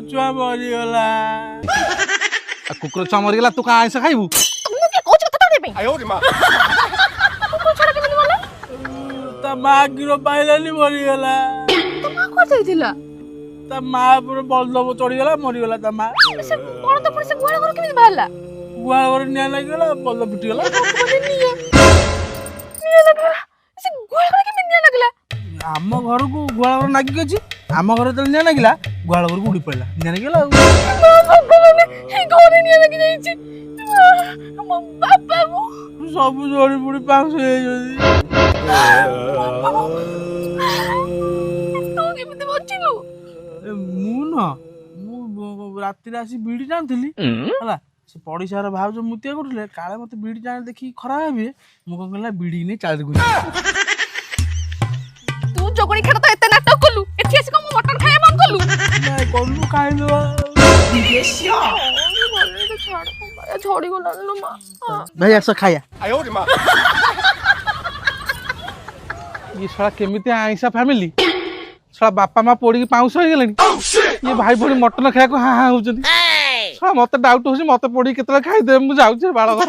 छुआ मरीगला कुकुर छुआ मरीगला तू का आइस खाइबू ता माँ गिरो पाइलानी मरीगला ता माँ पूरा बलदब चढ़ीगला मरीगला ता माँ गुआ घर निआ लगिगला बलद फुटीगला आम घर को गुआल घर नागिक अच्छी आम घर जो निआ लगिला गुआल घर को उड़ी पड़ा निआ लगिगला सब जड़ी बुड़ी पांच राति आसी बीड़ी टाणुली है पड़ीसार भाज मुतिया करुले काले मत बीड़ी टाणे देखी खराब हे मु कौन कहला बीड़ी नहीं चाल गई तू जोगणी खेल तो एते नाटक कलु एठी आसी को मटन खाया मन कलु नहीं कलु खाइलो छोड़ी गला लो मां भाई ऐसा खाया ये साला केमिति आइसा फैमिली साला बापा माँ पोड़ी पाउस हो गलेनी ये भाई भोड़ी मटन खाया को हां हां होजनी साला मते डाउट होसी मते पोड़ी केतला खाइ दे मु जाउ छे बाळ घर